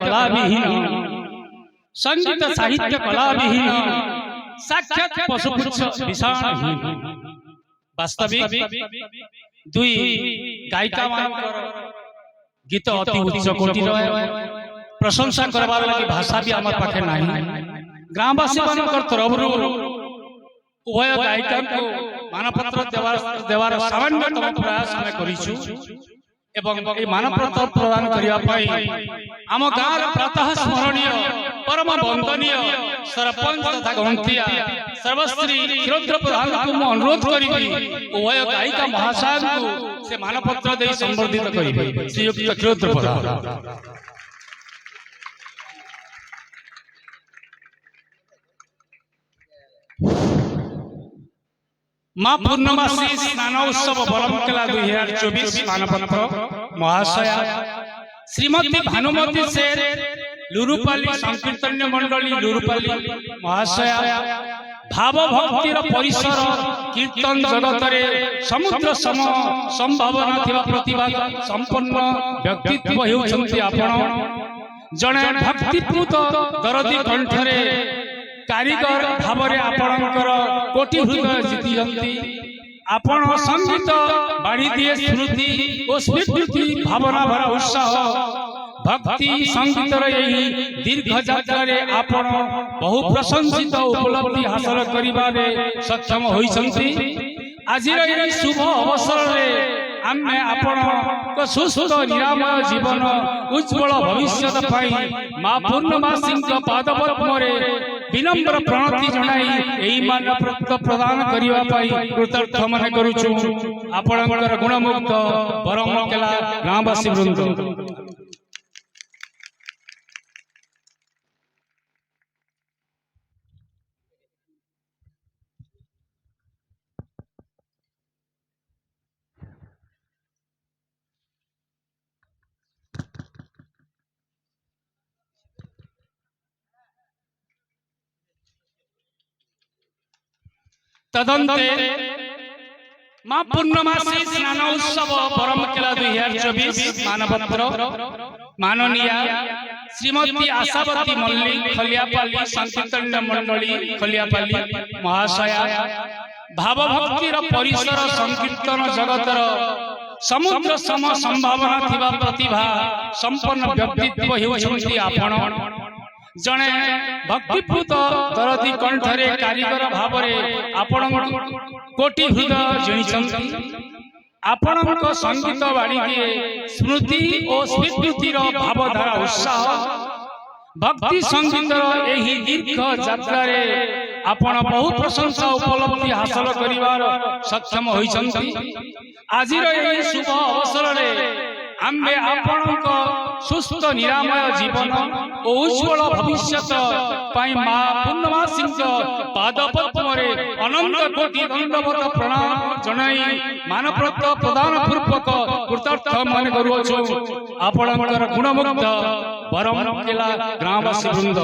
कला विहीन संगीत साहित्य कला विहीन साक्षात पशुपुच्छ विषाणहीन वास्तविक दुई गायिका मानकर गीत अति उच्च कोटिर प्रशंसा करबार लगी भाषा भी आम पाखे नहीं ग्रामवासी मानकर तरफरु उभय गायिका को मानपत्र देवार सामान्यतम प्रयास आम करिछु एवं ए मानपत्र प्रदान करिया पई आम गाँव प्रातः स्मरणीय परम वंदनीय सरपंच तथा गंतिया सर्वश्री क्षीरोद्र प्रधान को मु अनुरोध करी उभय गायिका महाशय को से मानपत्र दे संबर्धित करी श्रीयुक्त क्षीरोद्र प्रधान। माँ पूर्णमासी स्नान उत्सव बरमकेला 2024 मानपत्र महाशया श्रीमती भानुमती सेठ लुरुपाली संकीर्तन्य मंडली लुरुपाली महाशया भाव भक्तिर परिसर कीर्तन जगत समुद्र सम संभावना थिबा प्रतिभा संपन्न व्यक्तित्व हेउछन्ति आपण जणे भक्तिपूत दरदी कंठरे कारीगर भावरे आपणकर कोटि हृदय जीति आपण संगीत बाड़ी दिए स्मृति और स्वीकृति भावना भरा उत्साह भक्ति संगीतर यही दीर्घ यात्रा आपण बहु प्रशंसित उपलब्धि हासिल करिबारे सक्षम होइछन्ति। आज शुभ अवसर आमे आपण सुस्थ निरामय जीवन उज्ज्वल भविष्य माँ पूर्णमासी पादपद्म विनम्र प्रणति जनाई एही मानपत्र प्रदान करिवा पाई कृतज्ञ मन करूछु आपणकर गुणमुक्त बरमकेला ग्रामवासी वृंद। तदंते माँ पूर्णमासी स्नान उत्सव बरमकेला 2024 मानपत्र माननीय श्रीमती आशावती मल्लिक खलियापाली संकीर्तन्य मंडली खलियापाली महाशया भाव भक्तिर परिसर संकीर्तन जगतर समुद्र सम संभावना थिबा प्रतिभा संपन्न व्यक्तित्व हेउछन्ति आपण जणे भक्तिपूत दरदी कंठरे कारीगर भावरे आपण कोटि हृदय जिणिछन्ति आपणक संगीत बाड़ी दिए स्मृति और स्वीकृतिर भावधारा उत्साह भक्ति संगीतर एही दीर्घ यात्रा आपण बहु प्रशंसा उपलब्धि हासिल करिवार सक्षम होइछन्ति। आजिर एही शुभ अवसर आम्बे आपणक सुस्थ निरामय जीवन और उज्ज्वल भविष्य माँ पूर्णमासी पादपद्म अनंत कोटि दंडवत प्रणाम जनाई मानपत्र प्रदान पूर्वक कृतज्ञ मन करूछु आपणकर गुणमुक्त बरमकेला ग्रामवासी वृंद।